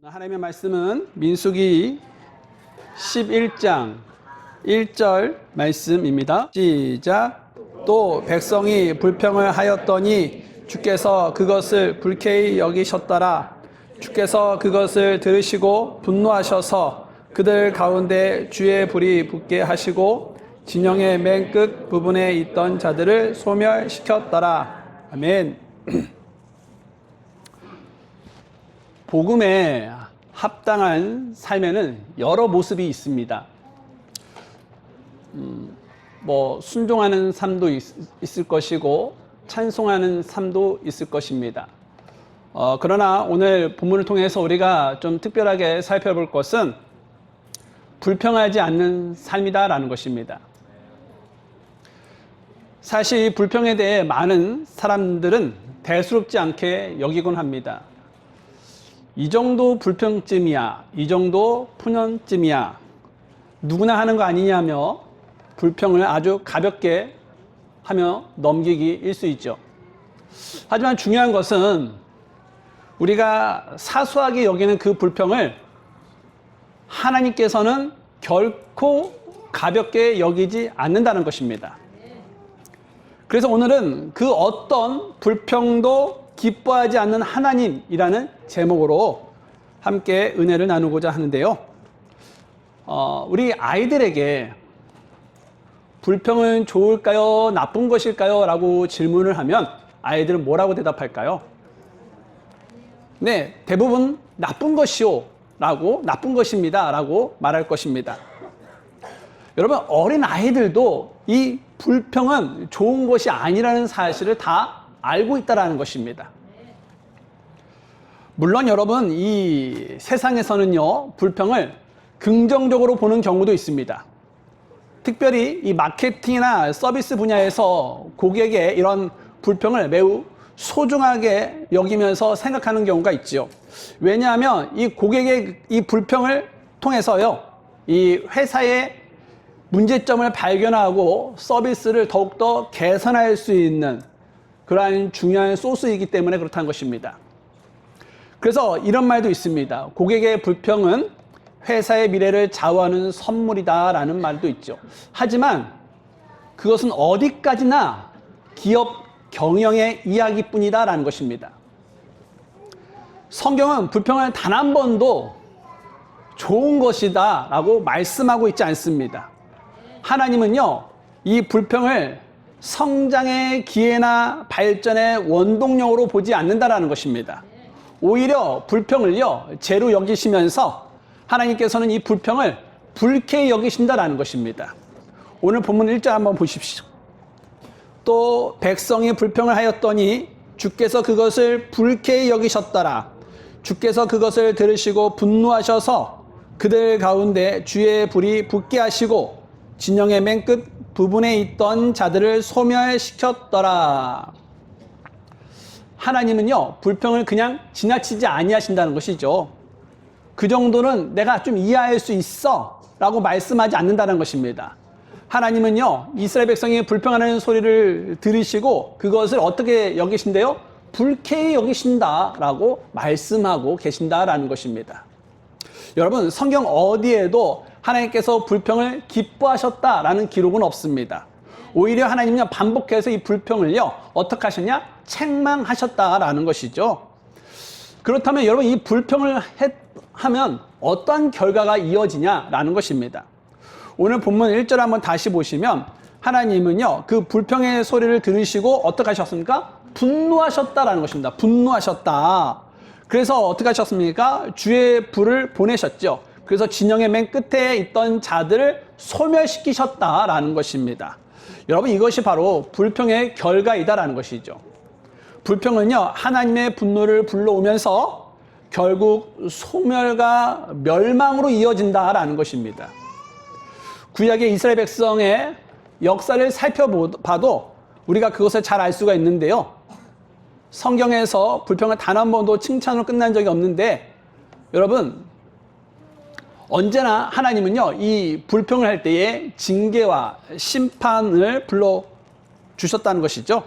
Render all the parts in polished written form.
하나님의 말씀은 민수기 11장 1절 말씀입니다. 시작. 또 백성이 불평을 하였더니 주께서 그것을 불쾌히 여기셨더라. 주께서 그것을 들으시고 분노하셔서 그들 가운데 주의 불이 붙게 하시고 진영의 맨 끝 부분에 있던 자들을 소멸시켰더라. 아멘. 복음에 합당한 삶에는 여러 모습이 있습니다. 순종하는 삶도 있을 것이고 찬송하는 삶도 있을 것입니다. 그러나 오늘 본문을 통해서 우리가 좀 특별하게 살펴볼 것은 불평하지 않는 삶이다라는 것입니다. 사실 불평에 대해 많은 사람들은 대수롭지 않게 여기곤 합니다. 이 정도 불평쯤이야, 이 정도 푸념쯤이야, 누구나 하는 거 아니냐며 불평을 아주 가볍게 하며 넘기기 일수 있죠. 하지만 중요한 것은 우리가 사소하게 여기는 그 불평을 하나님께서는 결코 가볍게 여기지 않는다는 것입니다. 그래서 오늘은 그 어떤 불평도 기뻐하지 않는 하나님이라는 제목으로 함께 은혜를 나누고자 하는데요. 우리 아이들에게 불평은 좋을까요? 나쁜 것일까요? 라고 질문을 하면 아이들은 뭐라고 대답할까요? 네, 대부분 나쁜 것이요 라고 나쁜 것입니다 라고 말할 것입니다. 여러분, 어린 아이들도 이 불평은 좋은 것이 아니라는 사실을 다 알고 있다는 것입니다. 물론 여러분, 이 세상에서는요, 불평을 긍정적으로 보는 경우도 있습니다. 특별히 이 마케팅이나 서비스 분야에서 고객의 이런 불평을 매우 소중하게 여기면서 생각하는 경우가 있죠. 왜냐하면 이 고객의 이 불평을 통해서요, 이 회사의 문제점을 발견하고 서비스를 더욱더 개선할 수 있는 그러한 중요한 소스이기 때문에 그렇다는 것입니다. 그래서 이런 말도 있습니다. 고객의 불평은 회사의 미래를 좌우하는 선물이다라는 말도 있죠. 하지만 그것은 어디까지나 기업 경영의 이야기뿐이다라는 것입니다. 성경은 불평을 단 한 번도 좋은 것이다라고 말씀하고 있지 않습니다. 하나님은요, 이 불평을 성장의 기회나 발전의 원동력으로 보지 않는다라는 것입니다. 오히려 불평을요, 죄로 여기시면서 하나님께서는 이 불평을 불쾌히 여기신다라는 것입니다. 오늘 본문 1절 한번 보십시오. 또 백성이 불평을 하였더니 주께서 그것을 불쾌히 여기셨더라. 주께서 그것을 들으시고 분노하셔서 그들 가운데 주의 불이 붙게 하시고 진영의 맨 끝 부분에 있던 자들을 소멸시켰더라. 하나님은요, 불평을 그냥 지나치지 아니하신다는 것이죠. 그 정도는 내가 좀 이해할 수 있어 라고 말씀하지 않는다는 것입니다. 하나님은요, 이스라엘 백성이 불평하는 소리를 들으시고 그것을 어떻게 여기신대요? 불쾌히 여기신다 라고 말씀하고 계신다라는 것입니다. 여러분, 성경 어디에도 하나님께서 불평을 기뻐하셨다라는 기록은 없습니다. 오히려 하나님은 반복해서 이 불평을요, 어떻게 하셨냐? 책망하셨다라는 것이죠. 그렇다면 여러분, 이 불평을 하면 어떠한 결과가 이어지냐라는 것입니다. 오늘 본문 1절 한번 다시 보시면 하나님은요, 그 불평의 소리를 들으시고 어떻게 하셨습니까? 분노하셨다라는 것입니다. 분노하셨다. 그래서 어떻게 하셨습니까? 주의 불을 보내셨죠. 그래서 진영의 맨 끝에 있던 자들을 소멸시키셨다라는 것입니다. 여러분, 이것이 바로 불평의 결과이다라는 것이죠. 불평은요, 하나님의 분노를 불러오면서 결국 소멸과 멸망으로 이어진다라는 것입니다. 구약의 이스라엘 백성의 역사를 살펴봐도 우리가 그것을 잘 알 수가 있는데요. 성경에서 불평을 단 한 번도 칭찬으로 끝난 적이 없는데, 여러분, 언제나 하나님은요, 이 불평을 할 때에 징계와 심판을 불러주셨다는 것이죠.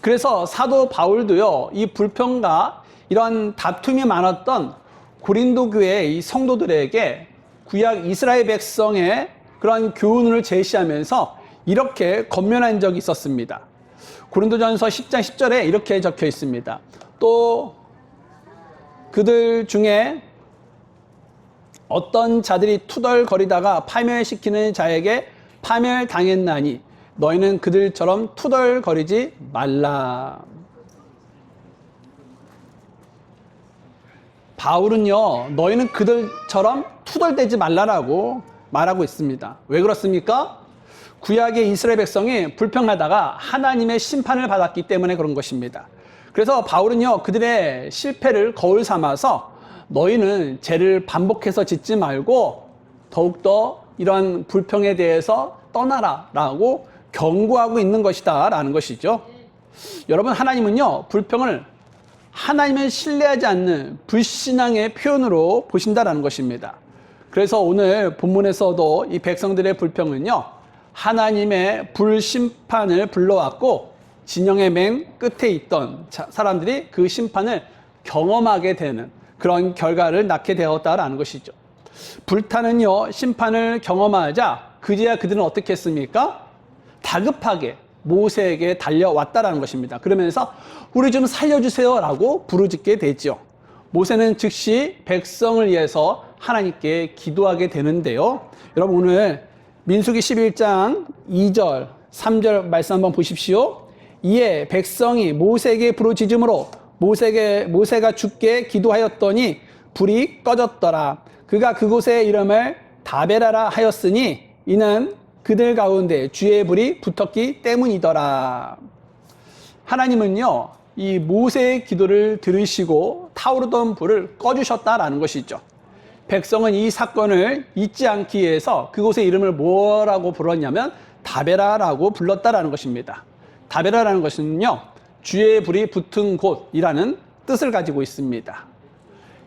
그래서 사도 바울도요, 이 불평과 이런 다툼이 많았던 고린도 교회의 이 성도들에게 구약 이스라엘 백성의 그런 교훈을 제시하면서 이렇게 권면한 적이 있었습니다. 고린도전서 10장 10절에 이렇게 적혀 있습니다. 또 그들 중에 어떤 자들이 투덜거리다가 파멸시키는 자에게 파멸당했나니 너희는 그들처럼 투덜거리지 말라. 바울은요, 너희는 그들처럼 투덜대지 말라라고 말하고 있습니다. 왜 그렇습니까? 구약의 이스라엘 백성이 불평하다가 하나님의 심판을 받았기 때문에 그런 것입니다. 그래서 바울은요, 그들의 실패를 거울 삼아서 너희는 죄를 반복해서 짓지 말고 더욱더 이러한 불평에 대해서 떠나라 라고 경고하고 있는 것이다 라는 것이죠. 여러분, 하나님은요, 불평을 하나님을 신뢰하지 않는 불신앙의 표현으로 보신다라는 것입니다. 그래서 오늘 본문에서도 이 백성들의 불평은요, 하나님의 불심판을 불러왔고 진영의 맨 끝에 있던 사람들이 그 심판을 경험하게 되는 그런 결과를 낳게 되었다라는 것이죠. 불타는요, 심판을 경험하자 그제야 그들은 어떻게 했습니까? 다급하게 모세에게 달려왔다라는 것입니다. 그러면서 우리 좀 살려주세요 라고 부르짖게 되죠. 모세는 즉시 백성을 위해서 하나님께 기도하게 되는데요. 여러분, 오늘 민수기 11장 2절 3절 말씀 한번 보십시오. 이에 백성이 모세에게 부르짖음으로 모세가 주께 기도하였더니 불이 꺼졌더라. 그가 그곳의 이름을 다베라라 하였으니 이는 그들 가운데 주의 불이 붙었기 때문이더라. 하나님은요, 이 모세의 기도를 들으시고 타오르던 불을 꺼주셨다라는 것이죠. 백성은 이 사건을 잊지 않기 위해서 그곳의 이름을 뭐라고 불렀냐면 다베라라고 불렀다라는 것입니다. 다베라라는 것은요, 주의 불이 붙은 곳이라는 뜻을 가지고 있습니다.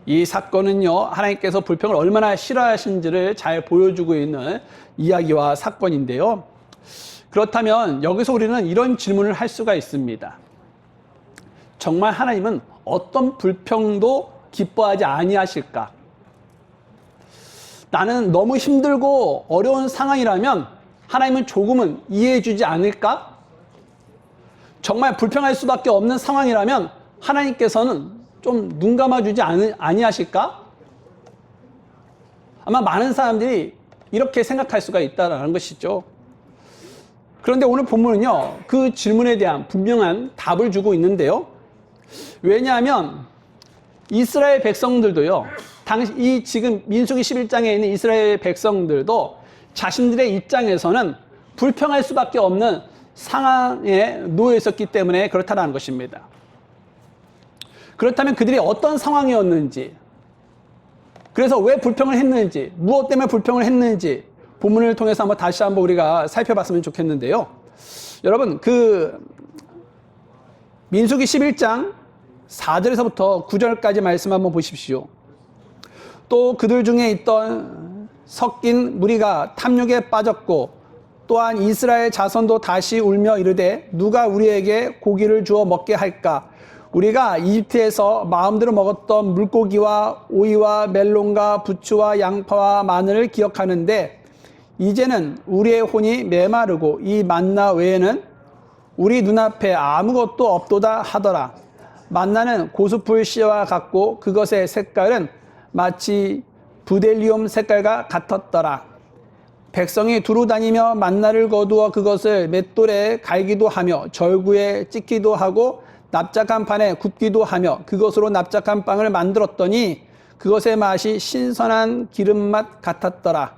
이 사건은요, 하나님께서 불평을 얼마나 싫어하신지를 잘 보여주고 있는 이야기와 사건인데요. 그렇다면 여기서 우리는 이런 질문을 할 수가 있습니다. 정말 하나님은 어떤 불평도 기뻐하지 아니하실까? 나는 너무 힘들고 어려운 상황이라면 하나님은 조금은 이해해 주지 않을까? 정말 불평할 수밖에 없는 상황이라면 하나님께서는 좀 눈 감아주지 아니하실까? 아마 많은 사람들이 이렇게 생각할 수가 있다는 것이죠. 그런데 오늘 본문은요, 그 질문에 대한 분명한 답을 주고 있는데요. 왜냐하면 이스라엘 백성들도요, 이 지금 민수기 11장에 있는 이스라엘 백성들도 자신들의 입장에서는 불평할 수밖에 없는 상황에 놓여 있었기 때문에 그렇다는 것입니다. 그렇다면 그들이 어떤 상황이었는지, 그래서 왜 불평을 했는지, 무엇 때문에 불평을 했는지 본문을 통해서 다시 한번 우리가 살펴봤으면 좋겠는데요. 여러분, 그 민수기 11장 4절에서부터 9절까지 말씀 한번 보십시오. 또 그들 중에 있던 섞인 무리가 탐욕에 빠졌고 또한 이스라엘 자손도 다시 울며 이르되 누가 우리에게 고기를 주어 먹게 할까? 우리가 이집트에서 마음대로 먹었던 물고기와 오이와 멜론과 부추와 양파와 마늘을 기억하는데 이제는 우리의 혼이 메마르고 이 만나 외에는 우리 눈앞에 아무것도 없도다 하더라. 만나는 고수풀 씨와 같고 그것의 색깔은 마치 부델리움 색깔과 같았더라. 백성이 두루 다니며 만나를 거두어 그것을 맷돌에 갈기도 하며 절구에 찍기도 하고 납작한 판에 굽기도 하며 그것으로 납작한 빵을 만들었더니 그것의 맛이 신선한 기름맛 같았더라.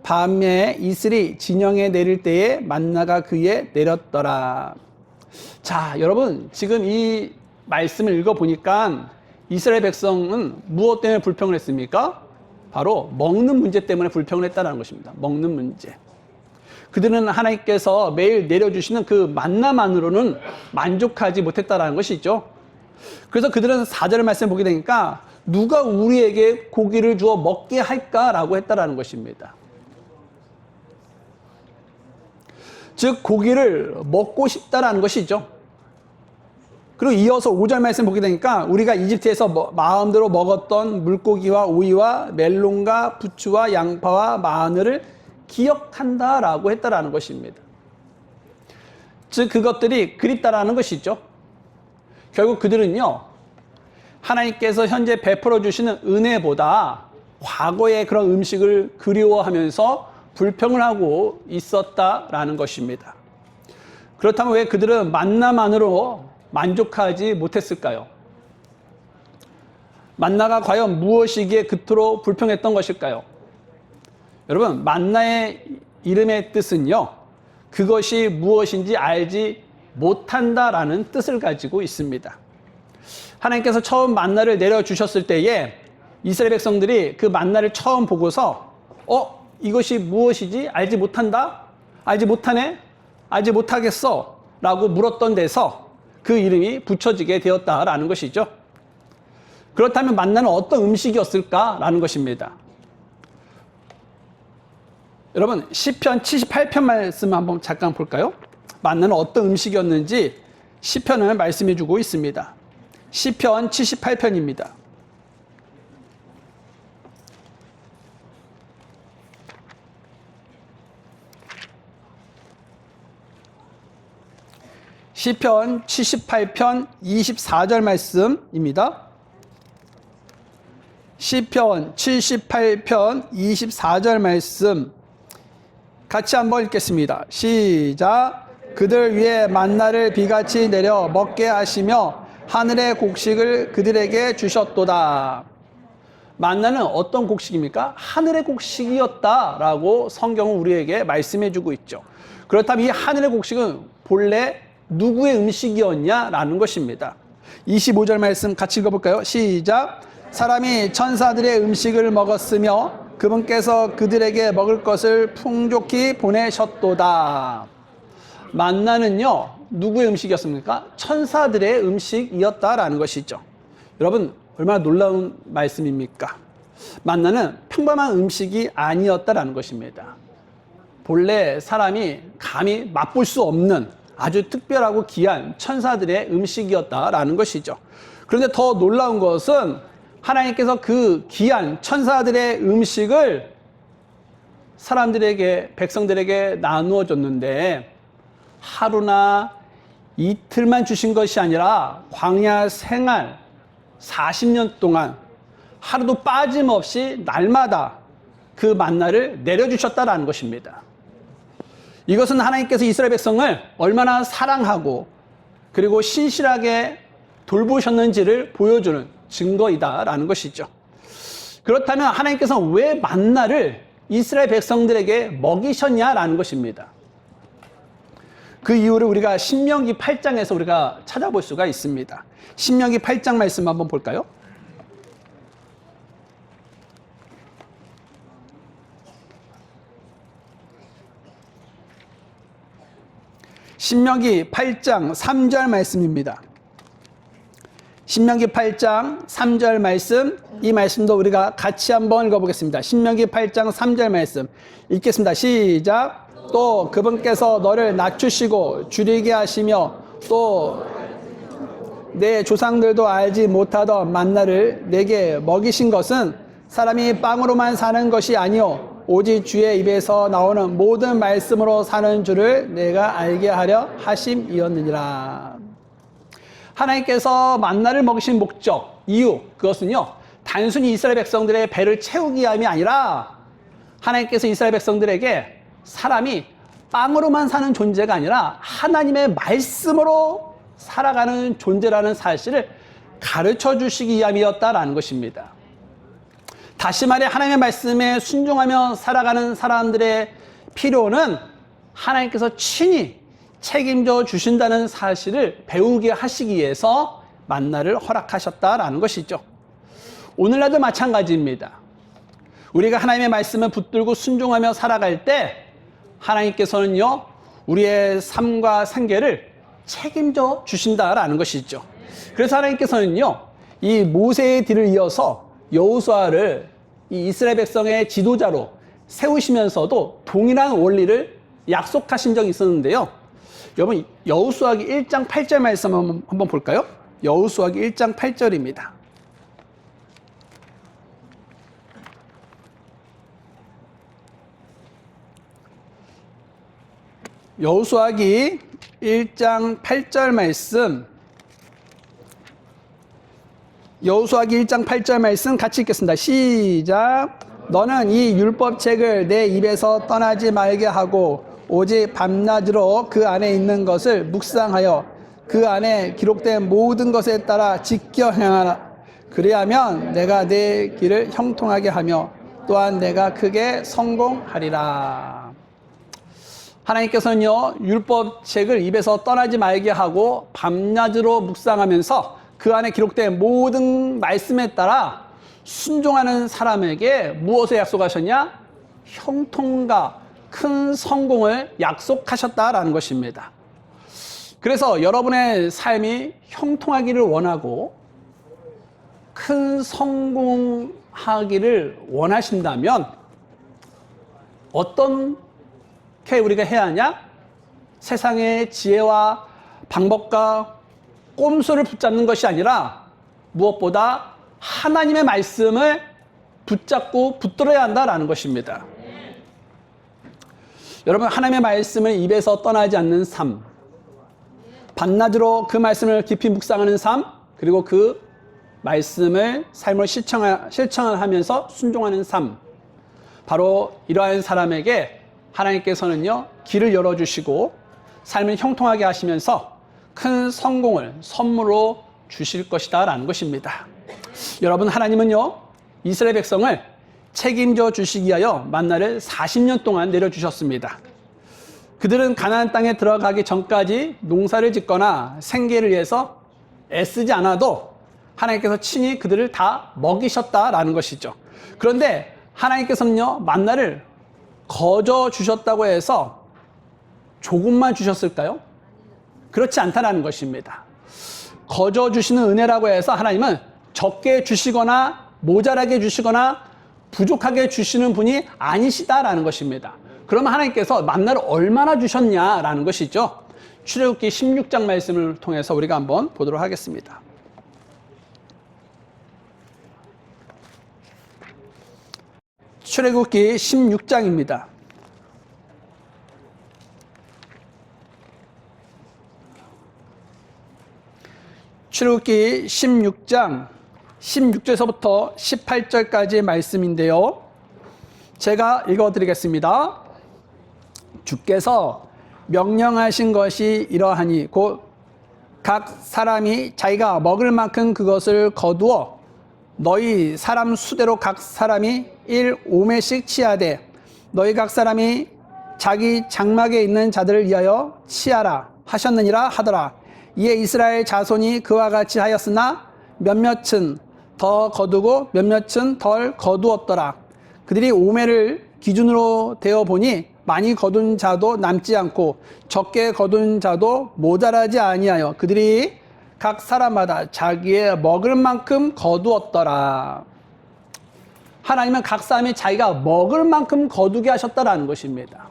밤에 이슬이 진영에 내릴 때에 만나가 그에 내렸더라. 자, 여러분, 지금 이 말씀을 읽어보니까 이스라엘 백성은 무엇 때문에 불평을 했습니까? 바로 먹는 문제 때문에 불평을 했다는 것입니다. 먹는 문제. 그들은 하나님께서 매일 내려주시는 그 만나만으로는 만족하지 못했다는 것이죠. 그래서 그들은 4절 말씀 보게 되니까 누가 우리에게 고기를 주어 먹게 할까라고 했다는 것입니다. 즉 고기를 먹고 싶다라는 것이죠. 그리고 이어서 5절 말씀 보게 되니까 우리가 이집트에서 마음대로 먹었던 물고기와 오이와 멜론과 부추와 양파와 마늘을 기억한다라고 했다라는 것입니다. 즉 그것들이 그립다라는 것이죠. 결국 그들은요, 하나님께서 현재 베풀어 주시는 은혜보다 과거의 그런 음식을 그리워하면서 불평을 하고 있었다라는 것입니다. 그렇다면 왜 그들은 만나만으로 만족하지 못했을까요? 만나가 과연 무엇이기에 그토록 불평했던 것일까요? 여러분, 만나의 이름의 뜻은요, 그것이 무엇인지 알지 못한다라는 뜻을 가지고 있습니다. 하나님께서 처음 만나를 내려주셨을 때에 이스라엘 백성들이 그 만나를 처음 보고서 이것이 무엇이지? 알지 못한다? 알지 못하네? 알지 못하겠어? 라고 물었던 데서 그 이름이 붙여지게 되었다라는 것이죠. 그렇다면 만나는 어떤 음식이었을까라는 것입니다. 여러분, 시편 78편 말씀 한번 잠깐 볼까요? 만나는 어떤 음식이었는지 시편을 말씀해 주고 있습니다. 시편 78편입니다. 시편 78편 24절 말씀입니다. 시편 78편 24절 말씀 같이 한번 읽겠습니다. 시작. 그들 위에 만나를 비같이 내려 먹게 하시며 하늘의 곡식을 그들에게 주셨도다. 만나는 어떤 곡식입니까? 하늘의 곡식이었다라고 성경은 우리에게 말씀해 주고 있죠. 그렇다면 이 하늘의 곡식은 본래 누구의 음식이었냐라는 것입니다. 25절 말씀 같이 읽어볼까요? 시작. 사람이 천사들의 음식을 먹었으며 그분께서 그들에게 먹을 것을 풍족히 보내셨도다. 만나는요, 누구의 음식이었습니까? 천사들의 음식이었다라는 것이죠. 여러분, 얼마나 놀라운 말씀입니까? 만나는 평범한 음식이 아니었다라는 것입니다. 본래 사람이 감히 맛볼 수 없는 아주 특별하고 귀한 천사들의 음식이었다라는 것이죠. 그런데 더 놀라운 것은 하나님께서 그 귀한 천사들의 음식을 사람들에게, 백성들에게 나누어 줬는데 하루나 이틀만 주신 것이 아니라 광야 생활 40년 동안 하루도 빠짐없이 날마다 그 만나를 내려주셨다라는 것입니다. 이것은 하나님께서 이스라엘 백성을 얼마나 사랑하고 그리고 신실하게 돌보셨는지를 보여주는 증거이다라는 것이죠. 그렇다면 하나님께서 왜 만나를 이스라엘 백성들에게 먹이셨냐라는 것입니다. 그 이유를 우리가 신명기 8장에서 우리가 찾아볼 수가 있습니다. 신명기 8장 말씀 한번 볼까요? 신명기 8장 3절 말씀입니다. 신명기 8장 3절 말씀, 이 말씀도 우리가 같이 한번 읽어보겠습니다. 신명기 8장 3절 말씀 읽겠습니다. 시작. 또 그분께서 너를 낮추시고 줄이게 하시며 또 내 조상들도 알지 못하던 만나를 내게 먹이신 것은 사람이 빵으로만 사는 것이 아니요 오직 주의 입에서 나오는 모든 말씀으로 사는 줄을 내가 알게 하려 하심이었느니라. 하나님께서 만나를 먹이신 목적, 이유, 그것은요 단순히 이스라엘 백성들의 배를 채우기 위함이 아니라 하나님께서 이스라엘 백성들에게 사람이 빵으로만 사는 존재가 아니라 하나님의 말씀으로 살아가는 존재라는 사실을 가르쳐 주시기 위함이었다라는 것입니다. 다시 말해 하나님의 말씀에 순종하며 살아가는 사람들의 필요는 하나님께서 친히 책임져 주신다는 사실을 배우게 하시기 위해서 만나를 허락하셨다라는 것이죠. 오늘날도 마찬가지입니다. 우리가 하나님의 말씀을 붙들고 순종하며 살아갈 때 하나님께서는요 우리의 삶과 생계를 책임져 주신다라는 것이죠. 그래서 하나님께서는요 이 모세의 뒤를 이어서 여호수아를 이 이스라엘 백성의 지도자로 세우시면서도 동일한 원리를 약속하신 적이 있었는데요. 여러분, 여호수아기 1장 8절 말씀 한번 볼까요? 여호수아기 1장 8절입니다. 여호수아기 1장 8절 말씀, 여호수아기 1장 8절 말씀 같이 읽겠습니다. 시작. 너는 이 율법책을 내 입에서 떠나지 말게 하고 오직 밤낮으로 그 안에 있는 것을 묵상하여 그 안에 기록된 모든 것에 따라 지켜 행하라. 그리하면 내가 내 길을 형통하게 하며 또한 내가 크게 성공하리라. 하나님께서는요, 율법책을 입에서 떠나지 말게 하고 밤낮으로 묵상하면서 그 안에 기록된 모든 말씀에 따라 순종하는 사람에게 무엇을 약속하셨냐? 형통과 큰 성공을 약속하셨다라는 것입니다. 그래서 여러분의 삶이 형통하기를 원하고 큰 성공하기를 원하신다면 어떻게 우리가 해야 하냐? 세상의 지혜와 방법과 꼼수를 붙잡는 것이 아니라 무엇보다 하나님의 말씀을 붙잡고 붙들어야 한다라는 것입니다. 여러분, 하나님의 말씀을 입에서 떠나지 않는 삶, 밤낮으로 그 말씀을 깊이 묵상하는 삶, 그리고 그 말씀을 삶으로 실천하면서 순종하는 삶, 바로 이러한 사람에게 하나님께서는요, 길을 열어주시고 삶을 형통하게 하시면서 큰 성공을 선물로 주실 것이다 라는 것입니다. 여러분, 하나님은요, 이스라엘 백성을 책임져 주시기 위하여 만나를 40년 동안 내려주셨습니다. 그들은 가나안 땅에 들어가기 전까지 농사를 짓거나 생계를 위해서 애쓰지 않아도 하나님께서 친히 그들을 다 먹이셨다라는 것이죠. 그런데 하나님께서는요, 만나를 거저 주셨다고 해서 조금만 주셨을까요? 그렇지 않다라는 것입니다. 거저 주시는 은혜라고 해서 하나님은 적게 주시거나 모자라게 주시거나 부족하게 주시는 분이 아니시다라는 것입니다. 그러면 하나님께서 만나를 얼마나 주셨냐라는 것이죠. 출애굽기 16장 말씀을 통해서 우리가 한번 보도록 하겠습니다. 출애굽기 16장입니다. 출애굽기 16장 16절에서부터 18절까지의 말씀인데요. 제가 읽어드리겠습니다. 주께서 명령하신 것이 이러하니 곧 각 사람이 자기가 먹을 만큼 그것을 거두어 너희 사람 수대로 각 사람이 1오매씩 치하되 너희 각 사람이 자기 장막에 있는 자들을 위하여 치하라 하셨느니라 하더라. 이에 이스라엘 자손이 그와 같이 하였으나 몇몇은 더 거두고 몇몇은 덜 거두었더라. 그들이 오매를 기준으로 되어 보니 많이 거둔 자도 남지 않고 적게 거둔 자도 모자라지 아니하여 그들이 각 사람마다 자기의 먹을 만큼 거두었더라. 하나님은 각 사람이 자기가 먹을 만큼 거두게 하셨다라는 것입니다.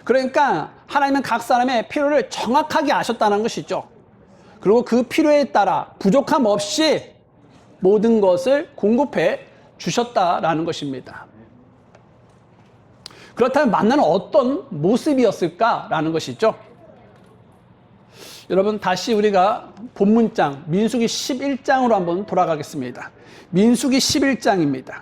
그러니까 하나님은 각 사람의 필요를 정확하게 아셨다는 것이죠. 그리고 그 필요에 따라 부족함 없이 모든 것을 공급해 주셨다라는 것입니다. 그렇다면 만나는 어떤 모습이었을까라는 것이죠. 여러분, 다시 우리가 본문장 민수기 11장으로 한번 돌아가겠습니다. 민수기 11장입니다.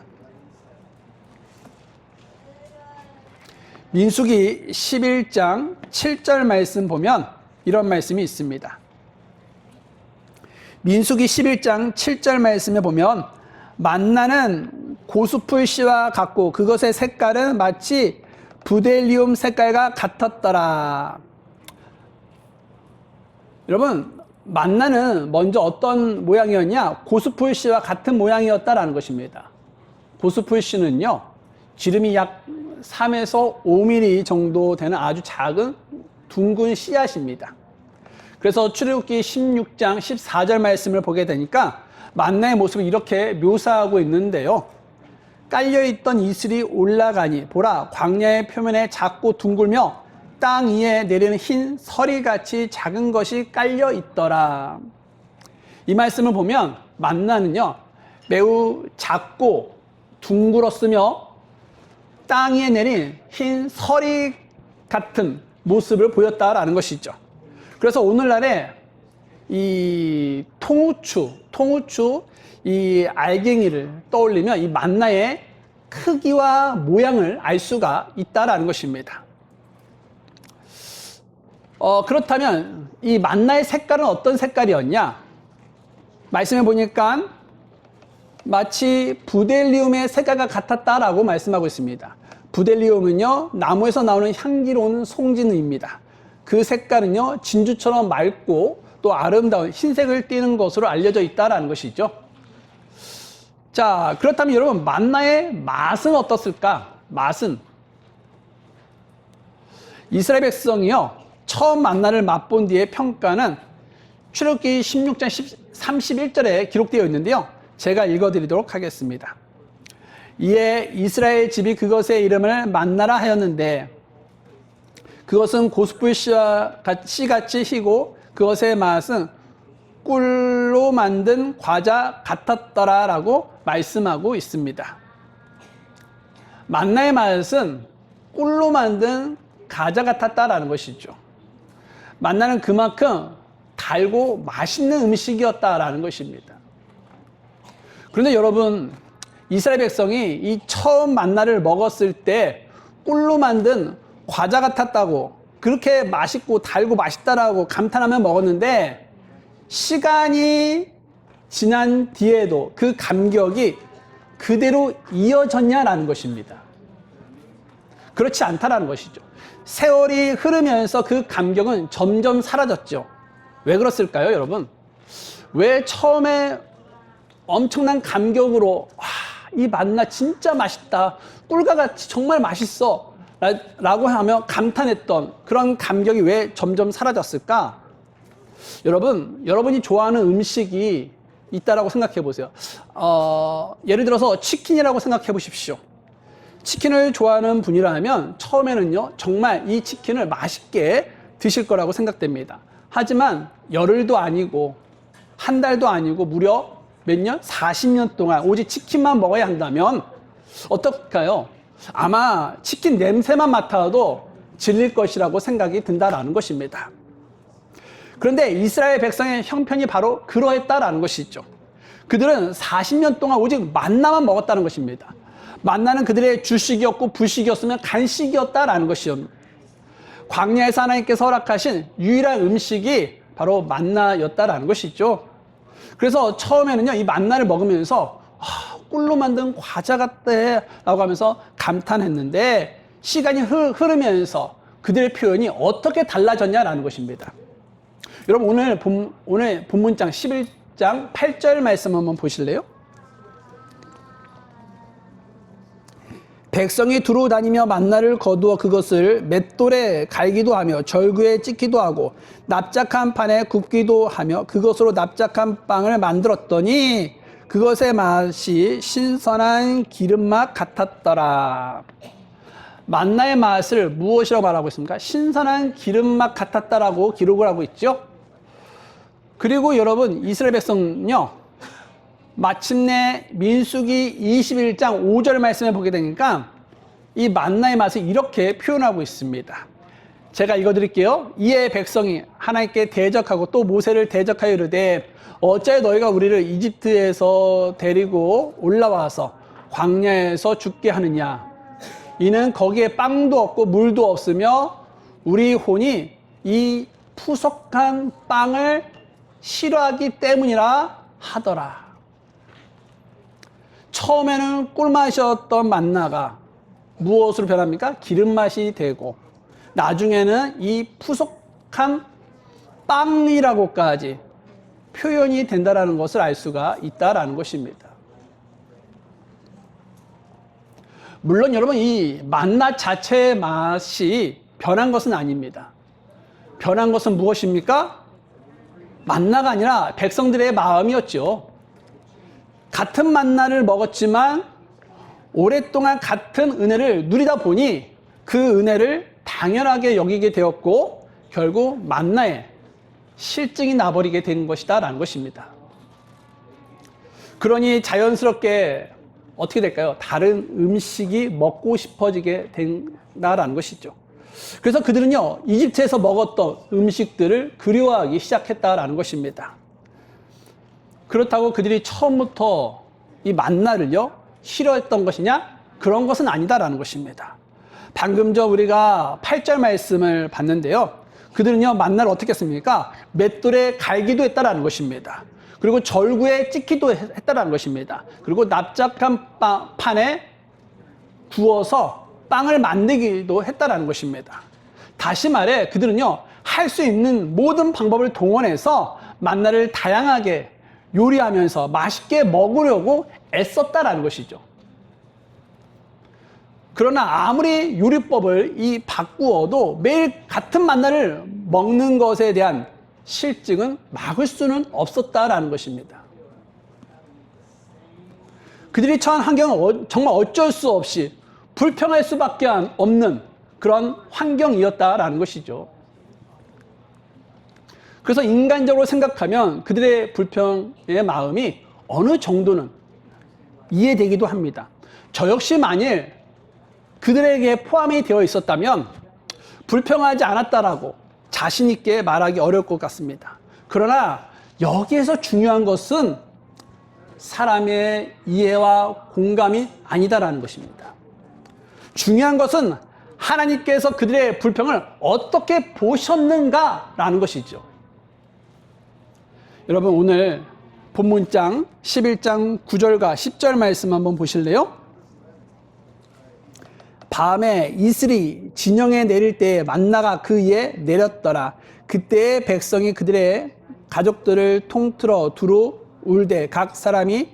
민수기 11장 7절 말씀 보면 이런 말씀이 있습니다. 민수기 11장 7절 말씀에 보면 만나는 고수풀 씨와 같고 그것의 색깔은 마치 부델리움 색깔과 같았더라. 여러분, 만나는 먼저 어떤 모양이었냐? 고수풀 씨와 같은 모양이었다라는 것입니다. 고수풀 씨는요, 지름이 약 3에서 5mm 정도 되는 아주 작은 둥근 씨앗입니다. 그래서 출애굽기 16장 14절 말씀을 보게 되니까 만나의 모습을 이렇게 묘사하고 있는데요. 깔려있던 이슬이 올라가니 보라 광야의 표면에 작고 둥글며 땅 위에 내리는 흰 서리같이 작은 것이 깔려 있더라. 이 말씀을 보면 만나는요, 매우 작고 둥글었으며 땅 위에 내린 흰 서리 같은 모습을 보였다라는 것이죠. 그래서 오늘날에 이 통후추 이 알갱이를 떠올리면 이 만나의 크기와 모양을 알 수가 있다라는 것입니다. 그렇다면 이 만나의 색깔은 어떤 색깔이었냐? 말씀해 보니까 마치 부델리움의 색깔과 같았다라고 말씀하고 있습니다. 부델리움은요, 나무에서 나오는 향기로운 송진입니다. 그 색깔은요, 진주처럼 맑고 또 아름다운 흰색을 띠는 것으로 알려져 있다라는 것이죠. 자, 그렇다면 여러분, 만나의 맛은 어떻을까? 맛은 이스라엘 백성이요, 처음 만나를 맛본 뒤의 평가는 출애굽기 16장 31절에 기록되어 있는데요, 제가 읽어드리도록 하겠습니다. 이에 이스라엘 집이 그것의 이름을 만나라 하였는데 그것은 고스불 씨같이 희고 그것의 맛은 꿀로 만든 과자 같았더라 라고 말씀하고 있습니다. 만나의 맛은 꿀로 만든 과자 같았다라는 것이죠. 만나는 그만큼 달고 맛있는 음식이었다라는 것입니다. 그런데 여러분, 이스라엘 백성이 이 처음 만나를 먹었을 때 꿀로 만든 과자 같았다고, 그렇게 맛있고 달고 맛있다라고 감탄하며 먹었는데 시간이 지난 뒤에도 그 감격이 그대로 이어졌냐라는 것입니다. 그렇지 않다라는 것이죠. 세월이 흐르면서 그 감격은 점점 사라졌죠. 왜 그렇을까요, 여러분? 왜 처음에 엄청난 감격으로 이 만나 진짜 맛있다, 꿀과 같이 정말 맛있어 라고 하며 감탄했던 그런 감격이 왜 점점 사라졌을까? 여러분이 좋아하는 음식이 있다라고 생각해 보세요. 예를 들어서 치킨이라고 생각해 보십시오. 치킨을 좋아하는 분이라면 처음에는요, 정말 이 치킨을 맛있게 드실 거라고 생각됩니다. 하지만 열흘도 아니고 한 달도 아니고 무려 몇 년? 40년 동안 오직 치킨만 먹어야 한다면 어떨까요? 아마 치킨 냄새만 맡아도 질릴 것이라고 생각이 든다라는 것입니다. 그런데 이스라엘 백성의 형편이 바로 그러했다라는 것이죠. 그들은 40년 동안 오직 만나만 먹었다는 것입니다. 만나는 그들의 주식이었고 부식이었으면 간식이었다라는 것이요. 광야에서 하나님께서 허락하신 유일한 음식이 바로 만나였다라는 것이죠. 그래서 처음에는요, 이 만나를 먹으면서 꿀로 만든 과자 같다라고 하면서 감탄했는데 시간이 흐르면서 그들의 표현이 어떻게 달라졌냐라는 것입니다. 여러분, 오늘 본문장 11장 8절 말씀 한번 보실래요? 백성이 두루 다니며 만나를 거두어 그것을 맷돌에 갈기도 하며 절구에 찍기도 하고 납작한 판에 굽기도 하며 그것으로 납작한 빵을 만들었더니 그것의 맛이 신선한 기름맛 같았더라. 만나의 맛을 무엇이라고 말하고 있습니까? 신선한 기름맛 같았다라고 기록을 하고 있죠. 그리고 여러분, 이스라엘 백성은요, 마침내 민수기 21장 5절 말씀을 보게 되니까 이 만나의 맛을 이렇게 표현하고 있습니다. 제가 읽어드릴게요. 이에 백성이 하나님께 대적하고 또 모세를 대적하여 이르되 어찌하여 너희가 우리를 이집트에서 데리고 올라와서 광야에서 죽게 하느냐. 이는 거기에 빵도 없고 물도 없으며 우리 혼이 이 푸석한 빵을 싫어하기 때문이라 하더라. 처음에는 꿀맛이었던 만나가 무엇으로 변합니까? 기름맛이 되고 나중에는 이 푸석한 빵이라고까지 표현이 된다는 것을 알 수가 있다는 것입니다. 물론 여러분, 이 만나 자체의 맛이 변한 것은 아닙니다. 변한 것은 무엇입니까? 만나가 아니라 백성들의 마음이었죠. 같은 만나를 먹었지만 오랫동안 같은 은혜를 누리다 보니 그 은혜를 당연하게 여기게 되었고 결국 만나에 실증이 나버리게 된 것이다 라는 것입니다. 그러니 자연스럽게 어떻게 될까요? 다른 음식이 먹고 싶어지게 된다라는 것이죠. 그래서 그들은요, 이집트에서 먹었던 음식들을 그리워하기 시작했다라는 것입니다. 그렇다고 그들이 처음부터 이 만나를요, 싫어했던 것이냐? 그런 것은 아니다라는 것입니다. 방금 전 우리가 8절 말씀을 봤는데요. 그들은요, 만나를 어떻게 했습니까? 맷돌에 갈기도 했다라는 것입니다. 그리고 절구에 찍기도 했다라는 것입니다. 그리고 납작한 판에 구워서 빵을 만들기도 했다라는 것입니다. 다시 말해 그들은요, 할 수 있는 모든 방법을 동원해서 만나를 다양하게 요리하면서 맛있게 먹으려고 애썼다라는 것이죠. 그러나 아무리 요리법을 바꾸어도 매일 같은 만나를 먹는 것에 대한 실증은 막을 수는 없었다라는 것입니다. 그들이 처한 환경은 정말 어쩔 수 없이 불평할 수밖에 없는 그런 환경이었다라는 것이죠. 그래서 인간적으로 생각하면 그들의 불평의 마음이 어느 정도는 이해되기도 합니다. 저 역시 만일 그들에게 포함이 되어 있었다면 불평하지 않았다라고 자신 있게 말하기 어려울 것 같습니다. 그러나 여기에서 중요한 것은 사람의 이해와 공감이 아니다라는 것입니다. 중요한 것은 하나님께서 그들의 불평을 어떻게 보셨는가라는 것이죠. 여러분 오늘 본문장 11장 9절과 10절 말씀 한번 보실래요? 밤에 이슬이 진영에 내릴 때에 만나가 그 위에 내렸더라. 그때의 백성이 그들의 가족들을 통틀어 두루 울되 각 사람이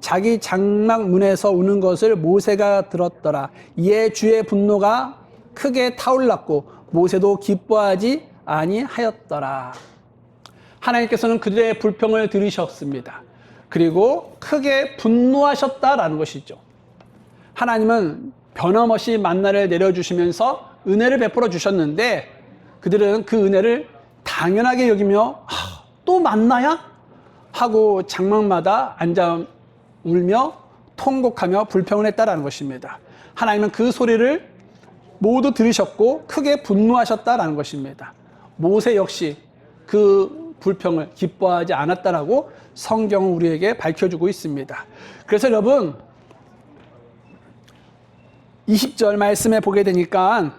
자기 장막 문에서 우는 것을 모세가 들었더라. 이에 주의 분노가 크게 타올랐고 모세도 기뻐하지 아니하였더라. 하나님께서는 그들의 불평을 들으셨습니다. 그리고 크게 분노하셨다라는 것이죠. 하나님은 변함없이 만나를 내려주시면서 은혜를 베풀어 주셨는데 그들은 그 은혜를 당연하게 여기며 또 만나야? 하고 장막마다 앉아 울며 통곡하며 불평을 했다라는 것입니다. 하나님은 그 소리를 모두 들으셨고 크게 분노하셨다라는 것입니다. 모세 역시 그 불평을 기뻐하지 않았다라고 성경은 우리에게 밝혀주고 있습니다. 그래서 여러분 20절 말씀에 보게 되니까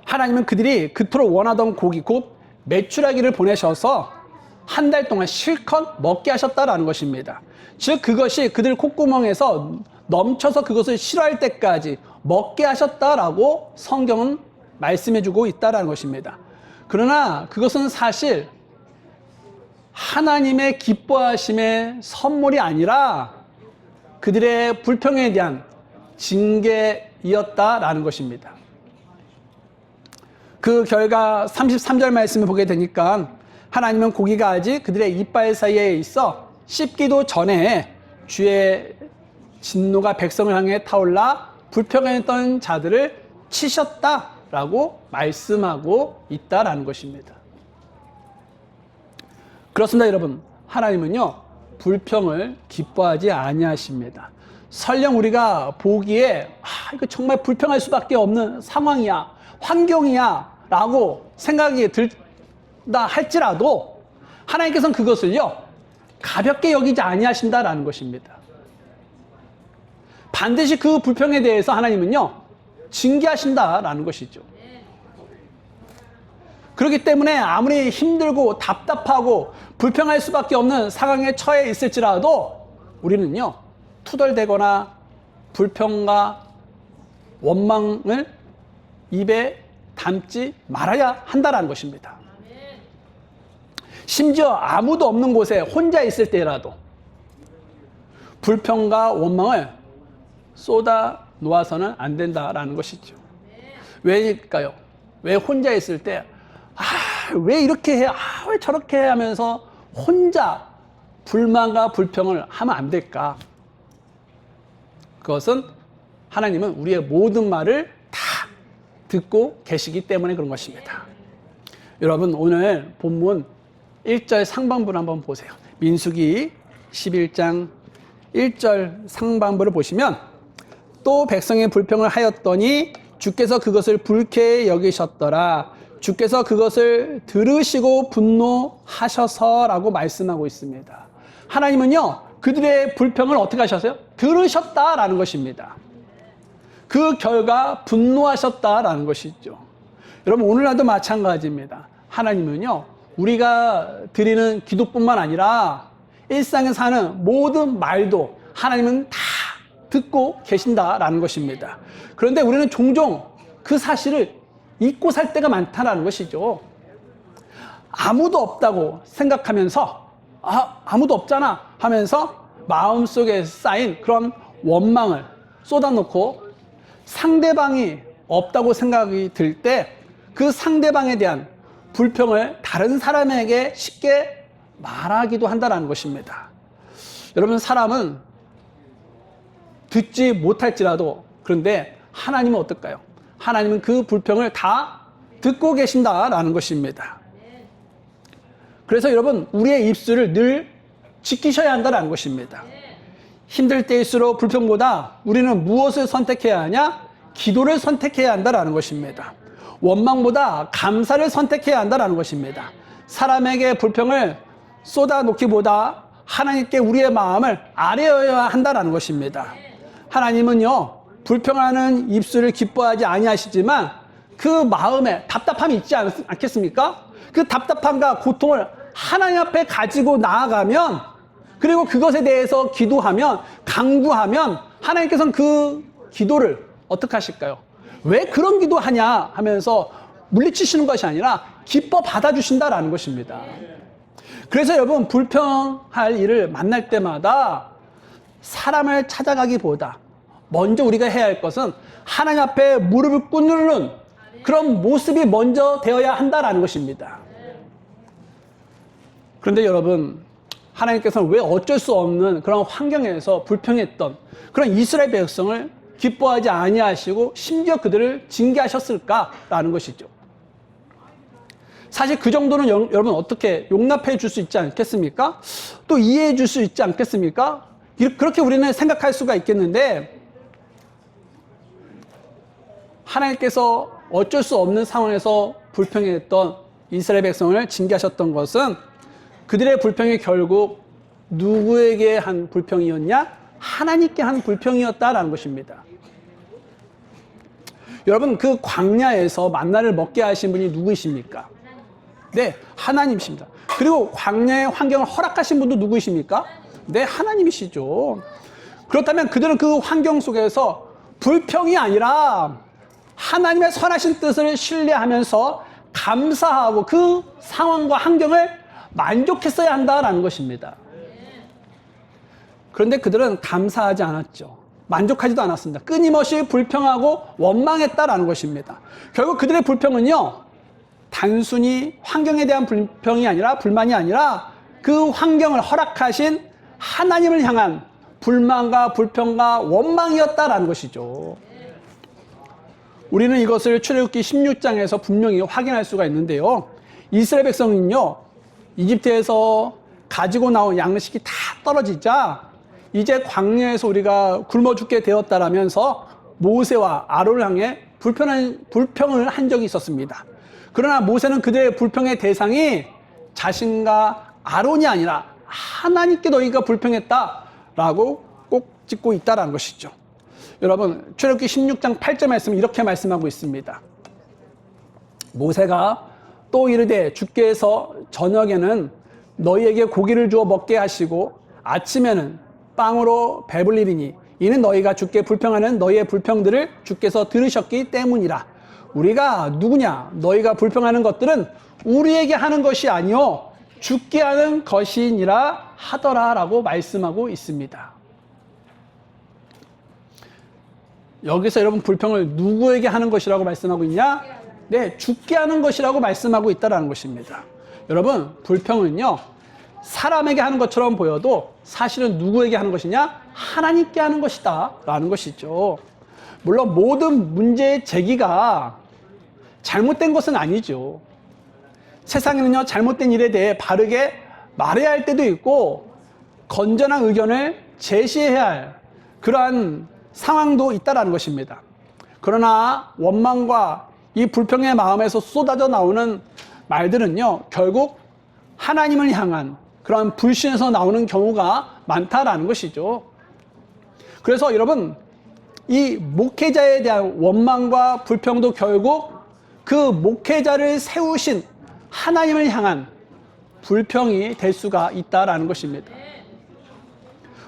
하나님은 그들이 그토록 원하던 고기 곧 메추라기를 보내셔서 한 달 동안 실컷 먹게 하셨다라는 것입니다. 즉 그것이 그들 콧구멍에서 넘쳐서 그것을 싫어할 때까지 먹게 하셨다라고 성경은 말씀해주고 있다라는 것입니다. 그러나 그것은 사실 하나님의 기뻐하심의 선물이 아니라 그들의 불평에 대한 징계이었다라는 것입니다. 그 결과 33절 말씀을 보게 되니까 하나님은 고기가 아직 그들의 이빨 사이에 있어 씹기도 전에 주의 진노가 백성을 향해 타올라 불평했던 자들을 치셨다라고 말씀하고 있다라는 것입니다. 그렇습니다, 여러분. 하나님은요, 불평을 기뻐하지 아니하십니다. 설령 우리가 보기에 이거 정말 불평할 수밖에 없는 상황이야, 환경이야 라고 생각이 들다 할지라도 하나님께서는 그것을요 가볍게 여기지 아니하신다라는 것입니다. 반드시 그 불평에 대해서 하나님은요 징계하신다라는 것이죠. 그렇기 때문에 아무리 힘들고 답답하고 불평할 수밖에 없는 상황에 처해 있을지라도 우리는요 투덜대거나 불평과 원망을 입에 담지 말아야 한다는 것입니다. 심지어 아무도 없는 곳에 혼자 있을 때라도 불평과 원망을 쏟아 놓아서는 안 된다라는 것이죠. 왜일까요? 왜 혼자 있을 때 왜 이렇게 해? 왜 저렇게 해? 하면서 혼자 불만과 불평을 하면 안 될까? 그것은 하나님은 우리의 모든 말을 듣고 계시기 때문에 그런 것입니다. 여러분 오늘 본문 1절 상반부를 한번 보세요. 민수기 11장 1절 상반부를 보시면 또 백성의 불평을 하였더니 주께서 그것을 불쾌히 여기셨더라. 주께서 그것을 들으시고 분노하셔서라고 말씀하고 있습니다. 하나님은요 그들의 불평을 어떻게 하셨어요? 들으셨다라는 것입니다. 그 결과 분노하셨다라는 것이죠. 여러분 오늘날도 마찬가지입니다. 하나님은요 우리가 드리는 기도뿐만 아니라 일상에서 하는 모든 말도 하나님은 다 듣고 계신다라는 것입니다. 그런데 우리는 종종 그 사실을 잊고 살 때가 많다는 것이죠. 아무도 없다고 생각하면서 아무도 없잖아 하면서 마음속에 쌓인 그런 원망을 쏟아놓고 상대방이 없다고 생각이 들 때 그 상대방에 대한 불평을 다른 사람에게 쉽게 말하기도 한다는 것입니다. 여러분 사람은 듣지 못할지라도 그런데 하나님은 어떨까요? 하나님은 그 불평을 다 듣고 계신다라는 것입니다. 그래서 여러분 우리의 입술을 늘 지키셔야 한다는 것입니다. 힘들 때일수록 불평보다 우리는 무엇을 선택해야 하냐? 기도를 선택해야 한다는 것입니다. 원망보다 감사를 선택해야 한다는 것입니다. 사람에게 불평을 쏟아놓기보다 하나님께 우리의 마음을 아뢰어야 한다는 것입니다. 하나님은요 불평하는 입술을 기뻐하지 아니하시지만 그 마음에 답답함이 있지 않겠습니까? 그 답답함과 고통을 하나님 앞에 가지고 나아가면 그리고 그것에 대해서 기도하면 강구하면 하나님께서는 그 기도를 어떻게 하실까요? 왜 그런 기도하냐 하면서 물리치시는 것이 아니라 기뻐 받아주신다라는 것입니다. 그래서 여러분 불평할 일을 만날 때마다 사람을 찾아가기보다 먼저 우리가 해야 할 것은 하나님 앞에 무릎을 꿇는 그런 모습이 먼저 되어야 한다라는 것입니다. 그런데 여러분 하나님께서는 왜 어쩔 수 없는 그런 환경에서 불평했던 그런 이스라엘 백성을 기뻐하지 아니하시고 심지어 그들을 징계하셨을까라는 것이죠. 사실 그 정도는 여러분 어떻게 용납해 줄 수 있지 않겠습니까? 또 이해해 줄 수 있지 않겠습니까? 그렇게 우리는 생각할 수가 있겠는데 하나님께서 어쩔 수 없는 상황에서 불평했던 이스라엘 백성을 징계하셨던 것은 그들의 불평이 결국 누구에게 한 불평이었냐? 하나님께 한 불평이었다라는 것입니다. 여러분 그 광야에서 만나를 먹게 하신 분이 누구이십니까? 네, 하나님이십니다. 그리고 광야의 환경을 허락하신 분도 누구이십니까? 네, 하나님이시죠. 그렇다면 그들은 그 환경 속에서 불평이 아니라 하나님의 선하신 뜻을 신뢰하면서 감사하고 그 상황과 환경을 만족했어야 한다라는 것입니다. 그런데 그들은 감사하지 않았죠. 만족하지도 않았습니다. 끊임없이 불평하고 원망했다라는 것입니다. 결국 그들의 불평은요, 단순히 환경에 대한 불평이 아니라 불만이 아니라 그 환경을 허락하신 하나님을 향한 불만과 불평과 원망이었다라는 것이죠. 우리는 이것을 출애굽기 16장에서 분명히 확인할 수가 있는데요. 이스라엘 백성은요, 이집트에서 가지고 나온 양식이 다 떨어지자 이제 광야에서 우리가 굶어 죽게 되었다라면서 모세와 아론을 향해 불평을 한 적이 있었습니다. 그러나 모세는 그들의 불평의 대상이 자신과 아론이 아니라 하나님께 너희가 불평했다라고 꼭 짚고 있다는 것이죠. 여러분 출애굽기 16장 8절 말씀은 이렇게 말씀하고 있습니다. 모세가 또 이르되 주께서 저녁에는 너희에게 고기를 주어 먹게 하시고 아침에는 빵으로 배불리리니 이는 너희가 주께 불평하는 너희의 불평들을 주께서 들으셨기 때문이라. 우리가 누구냐? 너희가 불평하는 것들은 우리에게 하는 것이 아니요 주께 하는 것이니라 하더라라고 말씀하고 있습니다. 여기서 여러분 불평을 누구에게 하는 것이라고 말씀하고 있냐? 네, 주께 하는 것이라고 말씀하고 있다는 것입니다. 여러분 불평은요 사람에게 하는 것처럼 보여도 사실은 누구에게 하는 것이냐? 하나님께 하는 것이다 라는 것이죠. 물론 모든 문제의 제기가 잘못된 것은 아니죠. 세상에는요, 잘못된 일에 대해 바르게 말해야 할 때도 있고 건전한 의견을 제시해야 할 그러한 상황도 있다라는 것입니다. 그러나 원망과 이 불평의 마음에서 쏟아져 나오는 말들은요, 결국 하나님을 향한 그런 불신에서 나오는 경우가 많다라는 것이죠. 그래서 여러분, 이 목회자에 대한 원망과 불평도 결국 그 목회자를 세우신 하나님을 향한 불평이 될 수가 있다라는 것입니다.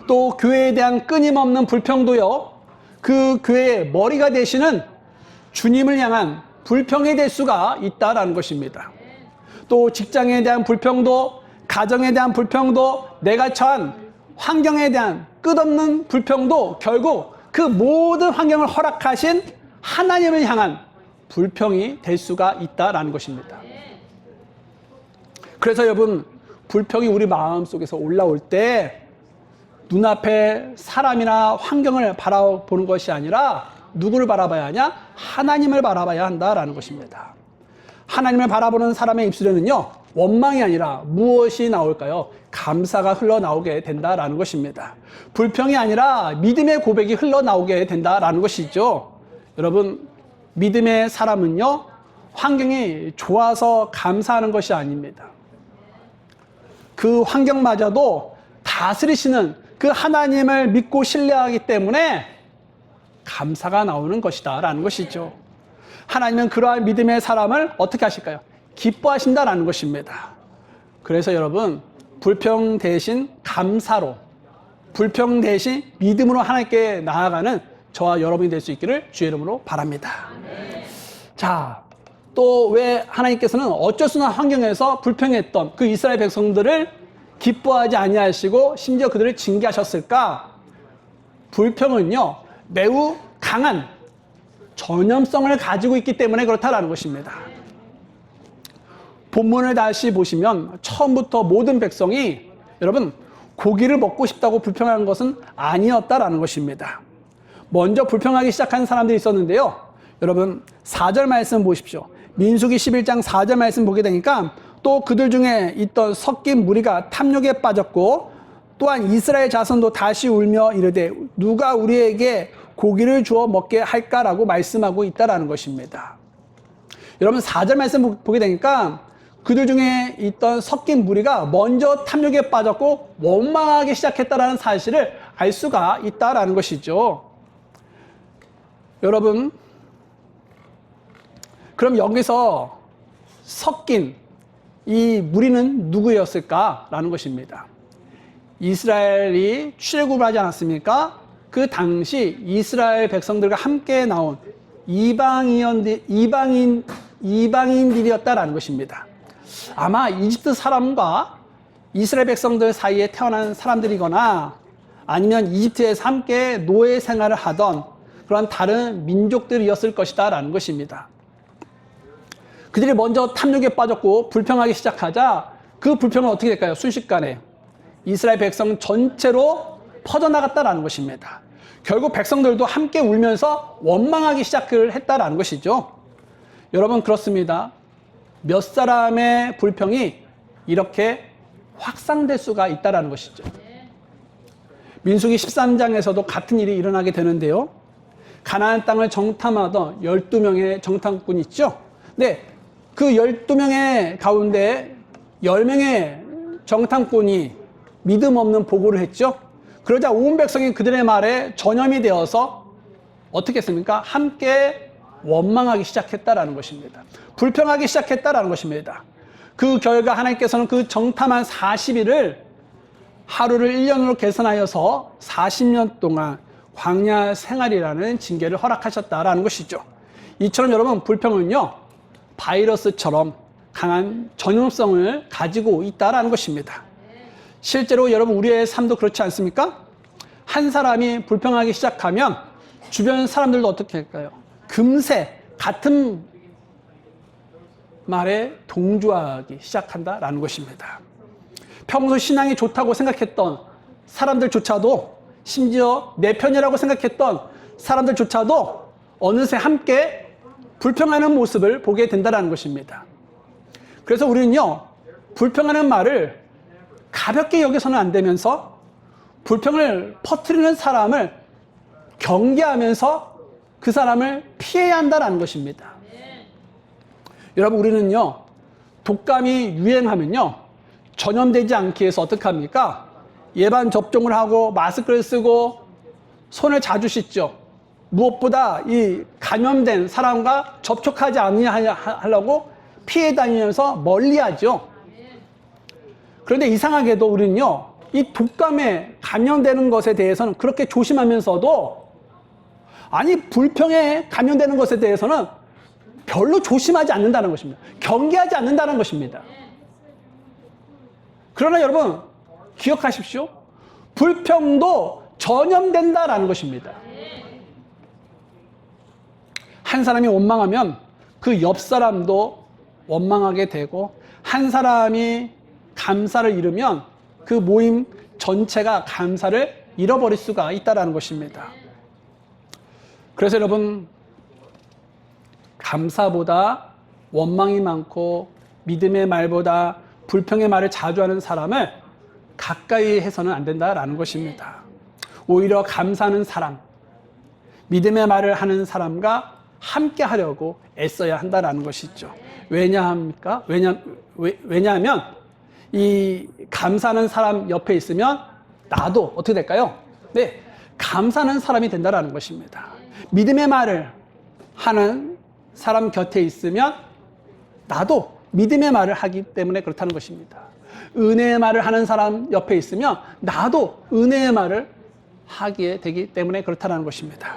또 교회에 대한 끊임없는 불평도요, 그 교회의 머리가 되시는 주님을 향한 불평이 될 수가 있다라는 것입니다. 또 직장에 대한 불평도, 가정에 대한 불평도, 내가 처한 환경에 대한 끝없는 불평도 결국 그 모든 환경을 허락하신 하나님을 향한 불평이 될 수가 있다라는 것입니다. 그래서 여러분, 불평이 우리 마음속에서 올라올 때 눈앞에 사람이나 환경을 바라보는 것이 아니라 누구를 바라봐야 하냐? 하나님을 바라봐야 한다라는 것입니다. 하나님을 바라보는 사람의 입술에는요, 원망이 아니라 무엇이 나올까요? 감사가 흘러나오게 된다라는 것입니다. 불평이 아니라 믿음의 고백이 흘러나오게 된다라는 것이죠. 여러분, 믿음의 사람은요, 환경이 좋아서 감사하는 것이 아닙니다. 그 환경마저도 다스리시는 그 하나님을 믿고 신뢰하기 때문에 감사가 나오는 것이다 라는 것이죠. 하나님은 그러한 믿음의 사람을 어떻게 하실까요? 기뻐하신다라는 것입니다. 그래서 여러분, 불평 대신 감사로, 불평 대신 믿음으로 하나님께 나아가는 저와 여러분이 될 수 있기를 주의 이름으로 바랍니다. 자, 또 왜 하나님께서는 어쩔 수 없는 환경에서 불평했던 그 이스라엘 백성들을 기뻐하지 아니하시고 심지어 그들을 징계하셨을까? 불평은요, 매우 강한 전염성을 가지고 있기 때문에 그렇다라는 것입니다. 본문을 다시 보시면 처음부터 모든 백성이 여러분 고기를 먹고 싶다고 불평하는 것은 아니었다라는 것입니다. 먼저 불평하기 시작한 사람들이 있었는데요. 여러분 4절 말씀 보십시오. 민수기 11장 4절 말씀 보게 되니까 또 그들 중에 있던 섞인 무리가 탐욕에 빠졌고 또한 이스라엘 자손도 다시 울며 이르되 누가 우리에게 고기를 주어 먹게 할까라고 말씀하고 있다라는 것입니다. 여러분 4절 말씀 보게 되니까 그들 중에 있던 섞인 무리가 먼저 탐욕에 빠졌고 원망하기 시작했다라는 사실을 알 수가 있다라는 것이죠. 여러분, 그럼 여기서 섞인 이 무리는 누구였을까라는 것입니다. 이스라엘이 출애굽을 하지 않았습니까? 그 당시 이스라엘 백성들과 함께 나온 이방인들이었다라는 것입니다. 아마 이집트 사람과 이스라엘 백성들 사이에 태어난 사람들이거나 아니면 이집트에서 함께 노예 생활을 하던 그런 다른 민족들이었을 것이다 라는 것입니다. 그들이 먼저 탐욕에 빠졌고 불평하기 시작하자 그 불평은 어떻게 될까요? 순식간에 이스라엘 백성 전체로 퍼져나갔다라는 것입니다. 결국 백성들도 함께 울면서 원망하기 시작을 했다라는 것이죠. 여러분 그렇습니다. 몇 사람의 불평이 이렇게 확산될 수가 있다라는 것이죠. 민수기 13장에서도 같은 일이 일어나게 되는데요. 가나안 땅을 정탐하던 12명의 정탐꾼이 있죠. 네, 그 12명의 가운데 10명의 정탐꾼이 믿음 없는 보고를 했죠. 그러자 온 백성이 그들의 말에 전염이 되어서 어떻게 했습니까? 함께 원망하기 시작했다라는 것입니다. 불평하기 시작했다라는 것입니다. 그 결과 하나님께서는 그 정탐한 40일을 하루를 1년으로 계산하여서 40년 동안 광야 생활이라는 징계를 허락하셨다라는 것이죠. 이처럼 여러분 불평은요 바이러스처럼 강한 전염성을 가지고 있다라는 것입니다. 실제로 여러분 우리의 삶도 그렇지 않습니까? 한 사람이 불평하기 시작하면 주변 사람들도 어떻게 할까요? 금세 같은 말에 동조하기 시작한다라는 것입니다. 평소 신앙이 좋다고 생각했던 사람들조차도 심지어 내 편이라고 생각했던 사람들조차도 어느새 함께 불평하는 모습을 보게 된다는 것입니다. 그래서 우리는요, 불평하는 말을 가볍게 여겨서는 안 되면서 불평을 퍼뜨리는 사람을 경계하면서 그 사람을 피해야 한다는 것입니다. 여러분, 우리는요, 독감이 유행하면요, 전염되지 않기 위해서 어떻게 합니까? 예방 접종을 하고 마스크를 쓰고 손을 자주 씻죠. 무엇보다 이 감염된 사람과 접촉하지 않으려고 피해 다니면서 멀리하죠. 그런데 이상하게도 우리는요, 이 독감에 감염되는 것에 대해서는 그렇게 조심하면서도, 아니 불평에 감염되는 것에 대해서는 별로 조심하지 않는다는 것입니다. 경계하지 않는다는 것입니다. 그러나 여러분 기억하십시오. 불평도 전염된다라는 것입니다. 한 사람이 원망하면 그 옆 사람도 원망하게 되고, 한 사람이 감사를 잃으면 그 모임 전체가 감사를 잃어버릴 수가 있다는 것입니다. 그래서 여러분, 감사보다 원망이 많고 믿음의 말보다 불평의 말을 자주 하는 사람을 가까이 해서는 안 된다라는 것입니다. 오히려 감사하는 사람, 믿음의 말을 하는 사람과 함께 하려고 애써야 한다는 것이죠. 왜냐합니까? 왜냐하면 이 감사하는 사람 옆에 있으면 나도 어떻게 될까요? 네, 감사하는 사람이 된다는 것입니다. 믿음의 말을 하는 사람 곁에 있으면 나도 믿음의 말을 하기 때문에 그렇다는 것입니다. 은혜의 말을 하는 사람 옆에 있으면 나도 은혜의 말을 하게 되기 때문에 그렇다는 것입니다.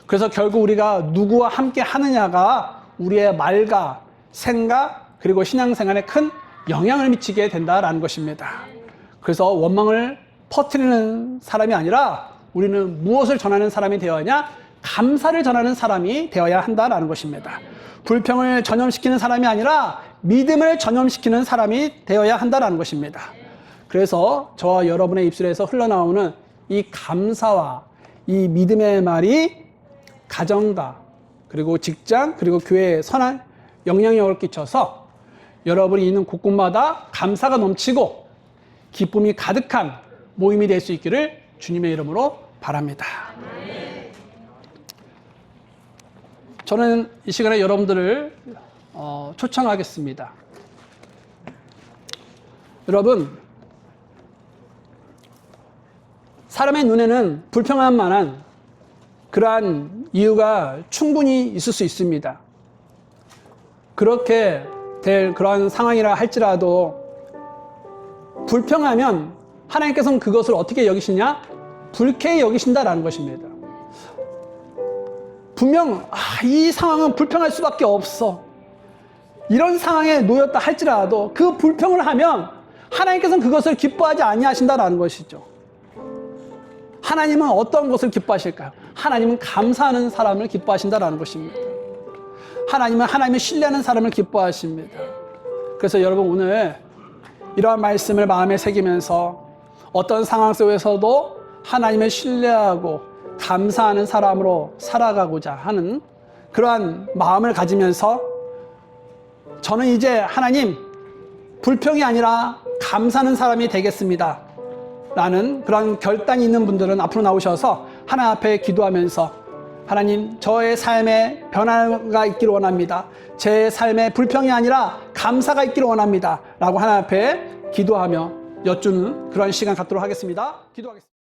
그래서 결국 우리가 누구와 함께 하느냐가 우리의 말과 생각 그리고 신앙생활에 큰 영향을 미치게 된다는 것입니다. 그래서 원망을 퍼뜨리는 사람이 아니라 우리는 무엇을 전하는 사람이 되어야 하냐? 감사를 전하는 사람이 되어야 한다는 것입니다. 불평을 전염시키는 사람이 아니라 믿음을 전염시키는 사람이 되어야 한다는 것입니다. 그래서 저와 여러분의 입술에서 흘러나오는 이 감사와 이 믿음의 말이 가정과 그리고 직장 그리고 교회에 선한 영향력을 끼쳐서 여러분이 있는 곳곳마다 감사가 넘치고 기쁨이 가득한 모임이 될 수 있기를 주님의 이름으로 바랍니다. 저는 이 시간에 여러분들을 초청하겠습니다. 여러분, 사람의 눈에는 불평할 만한 그러한 이유가 충분히 있을 수 있습니다. 그렇게 될 그러한 상황이라 할지라도 불평하면 하나님께서는 그것을 어떻게 여기시냐? 불쾌히 여기신다라는 것입니다. 분명 이 상황은 불평할 수밖에 없어. 이런 상황에 놓였다 할지라도 그 불평을 하면 하나님께서는 그것을 기뻐하지 아니하신다라는 것이죠. 하나님은 어떤 것을 기뻐하실까요? 하나님은 감사하는 사람을 기뻐하신다라는 것입니다. 하나님은 하나님을 신뢰하는 사람을 기뻐하십니다. 그래서 여러분, 오늘 이러한 말씀을 마음에 새기면서 어떤 상황 속에서도 하나님을 신뢰하고 감사하는 사람으로 살아가고자 하는 그러한 마음을 가지면서 저는 이제 하나님, 불평이 아니라 감사하는 사람이 되겠습니다 라는 그런 결단이 있는 분들은 앞으로 나오셔서 하나님 앞에 기도하면서 하나님, 저의 삶에 변화가 있기를 원합니다. 제 삶에 불평이 아니라 감사가 있기를 원합니다 라고 하나님 앞에 기도하며 여쭈는 그런 시간 갖도록 하겠습니다. 기도하겠습니다.